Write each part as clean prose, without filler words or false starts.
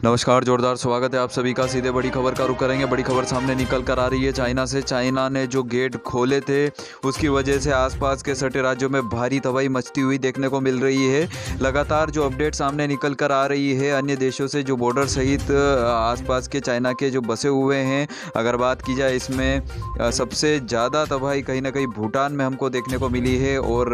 नमस्कार, जोरदार स्वागत है आप सभी का। सीधे बड़ी खबर का रुख करेंगे। बड़ी खबर सामने निकल कर आ रही है चाइना से। चाइना ने जो गेट खोले थे उसकी वजह से आसपास के सटे राज्यों में भारी तबाही मचती हुई देखने को मिल रही है। लगातार जो अपडेट सामने निकल कर आ रही है अन्य देशों से, जो बॉर्डर सहित आसपास के चाइना के जो बसे हुए हैं, अगर बात की जाए इसमें सबसे ज़्यादा तबाही कहीं ना कहीं भूटान में हमको देखने को मिली है। और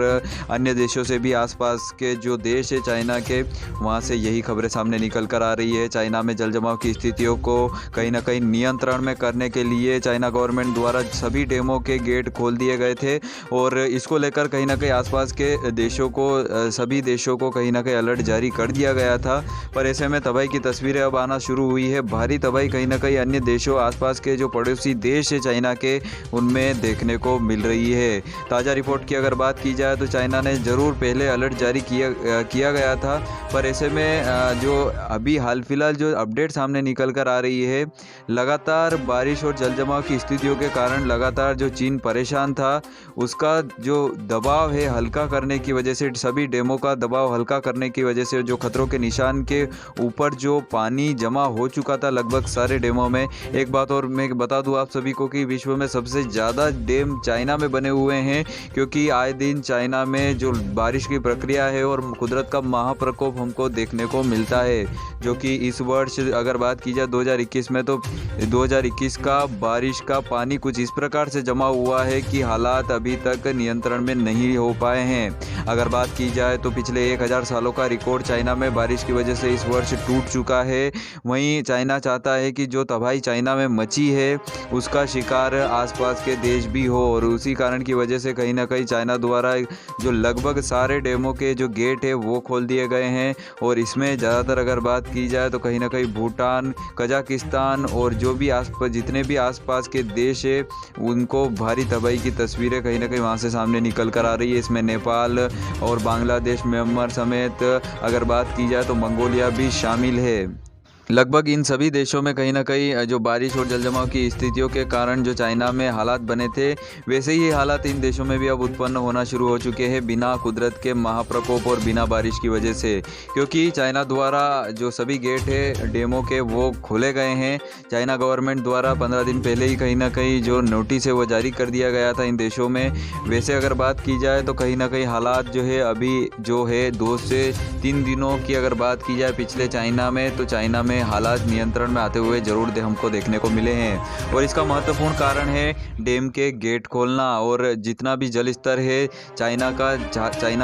अन्य देशों से भी, आसपास के जो देश है चाइना के, वहाँ से यही खबरें सामने निकल कर आ रही है। चाइना में जल जमाव की स्थितियों को कहीं ना कहीं नियंत्रण में करने के लिए चाइना गवर्नमेंट द्वारा सभी डैमों के गेट खोल दिए गए थे और इसको लेकर कहीं ना कहीं आसपास के देशों को, सभी देशों को कहीं ना कहीं अलर्ट जारी कर दिया गया था। पर ऐसे में तबाही की तस्वीरें अब आना शुरू हुई है। भारी तबाही कहीं ना कहीं अन्य देशों, आसपास के जो पड़ोसी देश है चाइना के, उनमें देखने को मिल रही है। ताज़ा रिपोर्ट की अगर बात की जाए तो चाइना ने ज़रूर पहले अलर्ट जारी किया गया था, पर ऐसे में जो अभी हाल फिलहाल जो अपडेट सामने निकल कर आ रही है, लगातार बारिश और जल जमाव की स्थितियों के कारण लगातार जो चीन परेशान था, उसका जो दबाव है हल्का करने की वजह से, सभी डैमों का दबाव हल्का करने की वजह से, जो खतरों के निशान के ऊपर जो पानी जमा हो चुका था लगभग सारे डैमों में। एक बात और मैं बता दूं आप सभी को कि विश्व में सबसे ज़्यादा डैम चाइना में बने हुए हैं, क्योंकि आए दिन चाइना में जो बारिश की प्रक्रिया है और कुदरत का महाप्रकोप हमको देखने को मिलता है, जो कि इस वर्ष अगर बात की जाए 2021 में, तो 2021 का बारिश का पानी कुछ इस प्रकार से जमा हुआ है कि हालात अभी तक नियंत्रण में नहीं हो पाए हैं। अगर बात की जाए तो पिछले 1000 सालों का रिकॉर्ड चाइना में बारिश की वजह से इस वर्ष टूट चुका है। वहीं चाइना चाहता है कि जो तबाही चाइना में मची है उसका शिकार आसपास के देश भी हो, और उसी कारण की वजह से कहीं ना कहीं चाइना द्वारा जो लगभग सारे डैमों के जो गेट है वो खोल दिए गए हैं। और इसमें ज़्यादातर अगर बात की जाए तो कहीं ना कहीं भूटान, कजाकिस्तान और जो भी आसपास, जितने भी आसपास के देश है, उनको भारी तबाही की तस्वीरें कहीं ना कहीं वहाँ से सामने निकल कर आ रही है। इसमें नेपाल और बांग्लादेश, म्यांमार समेत अगर बात की जाए तो मंगोलिया भी शामिल है। लगभग इन सभी देशों में कहीं ना कहीं जो बारिश और जल जमाव की स्थितियों के कारण जो चाइना में हालात बने थे, वैसे ही हालात इन देशों में भी अब उत्पन्न होना शुरू हो चुके हैं, बिना कुदरत के महाप्रकोप और बिना बारिश की वजह से। क्योंकि चाइना द्वारा जो सभी गेट है डैमों के वो खोले गए हैं। चाइना गवर्नमेंट द्वारा 15 दिन पहले ही कहीं ना कहीं जो नोटिस है वो जारी कर दिया गया था इन देशों में। वैसे अगर बात की जाए तो कहीं ना कहीं हालात जो है अभी जो है 2 से 3 दिनों की अगर बात की जाए पिछले चाइना में, तो चाइना में हालात नियंत्रण में आते हुए जरूर हमको देखने को मिले हैं। और इसका महत्वपूर्ण कारण है डैम के गेट खोलना। और जितना भी जल स्तर है चाइना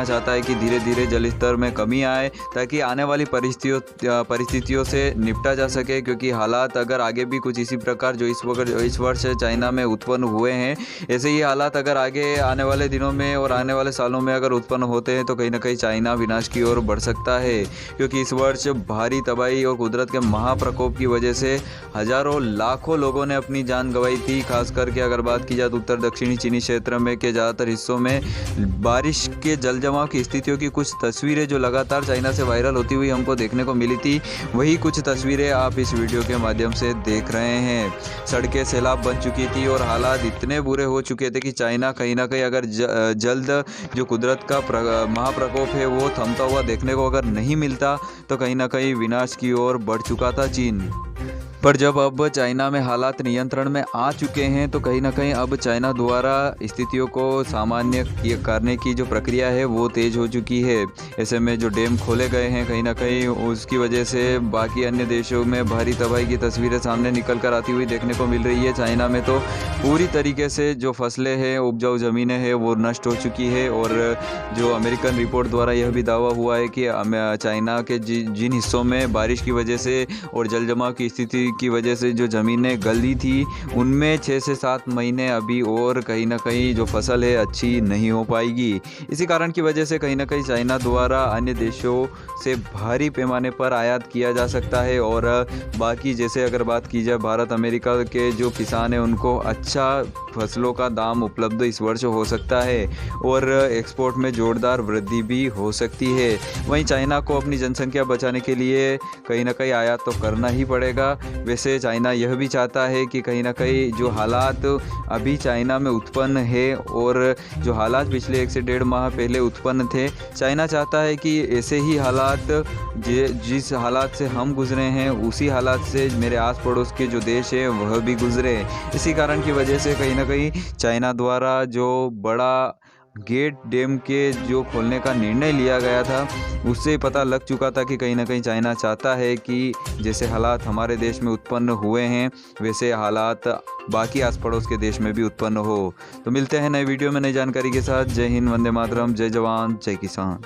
चाहता है कि धीरे धीरे जल स्तर में कमी आए, ताकि आने वाली परिस्थितियों से निपटा जा सके। क्योंकि हालात अगर आगे भी कुछ इसी प्रकार जो इस वर्ष चाइना में उत्पन्न हुए हैं, ऐसे ही हालात अगर आगे आने वाले दिनों में और आने वाले सालों में अगर उत्पन्न होते हैं तो कहीं ना कहीं चाइना विनाश की ओर बढ़ सकता है। क्योंकि इस वर्ष भारी तबाही और कुदरत के महाप्रकोप की वजह से हजारों लाखों लोगों ने अपनी जान गंवाई थी। खास करके अगर बात की जाए तो उत्तर दक्षिणी चीनी क्षेत्र में के ज़्यादातर हिस्सों में बारिश के जल जमाव की स्थितियों की कुछ तस्वीरें जो लगातार चाइना से वायरल होती हुई हमको देखने को मिली थी, वही कुछ तस्वीरें आप इस वीडियो के माध्यम से देख रहे हैं। सड़कें सैलाब बन चुकी थी और हालात इतने बुरे हो चुके थे कि चाइना कहीं ना कहीं अगर जल्द जो कुदरत का महाप्रकोप है वो थमता हुआ देखने को अगर नहीं मिलता तो कहीं ना कहीं विनाश की ओर बढ़ चुका था चीन। पर जब अब चाइना में हालात नियंत्रण में आ चुके हैं तो कहीं ना कहीं अब चाइना द्वारा स्थितियों को सामान्य करने की जो प्रक्रिया है वो तेज़ हो चुकी है। ऐसे में जो डैम खोले गए हैं कहीं ना कहीं उसकी वजह से बाकी अन्य देशों में भारी तबाही की तस्वीरें सामने निकल कर आती हुई देखने को मिल रही है। चाइना में तो पूरी तरीके से जो फसलें हैं, उपजाऊ ज़मीनें हैं, वो नष्ट हो चुकी है। और जो अमेरिकन रिपोर्ट द्वारा यह भी दावा हुआ है कि चाइना के जिन हिस्सों में बारिश की वजह से और जल जमाव की स्थिति की वजह से जो ज़मीनें गली थी, उनमें 6 से 7 महीने अभी और कहीं ना कहीं जो फसल है अच्छी नहीं हो पाएगी। इसी कारण की वजह से कहीं ना कहीं चाइना द्वारा अन्य देशों से भारी पैमाने पर आयात किया जा सकता है। और बाकी जैसे अगर बात की जाए भारत अमेरिका के जो किसान हैं उनको अच्छा फसलों का दाम उपलब्ध इस वर्ष हो सकता है और एक्सपोर्ट में जोरदार वृद्धि भी हो सकती है। वहीं चाइना को अपनी जनसंख्या बचाने के लिए कहीं ना कहीं आयात तो करना ही पड़ेगा, वैसे चाइना यह भी चाहता है कि कहीं ना कहीं जो हालात अभी चाइना में उत्पन्न है और जो हालात पिछले 1 से 1.5 माह पहले उत्पन्न थे, चाइना चाहता है कि ऐसे ही हालात जिस हालात से हम गुजरे हैं उसी हालात से मेरे आस पड़ोस के जो देश है वह भी गुजरे। इसी कारण की वजह से कहीं ना कहीं चाइना द्वारा जो बड़ा गेट डैम के जो खोलने का निर्णय लिया गया था, उससे पता लग चुका था कि कहीं ना कहीं चाइना चाहता है कि जैसे हालात हमारे देश में उत्पन्न हुए हैं वैसे हालात बाकी आस पड़ोस के देश में भी उत्पन्न हो। तो मिलते हैं नए वीडियो में नई जानकारी के साथ। जय हिंद, वंदे मातरम, जय जवान, जय किसान।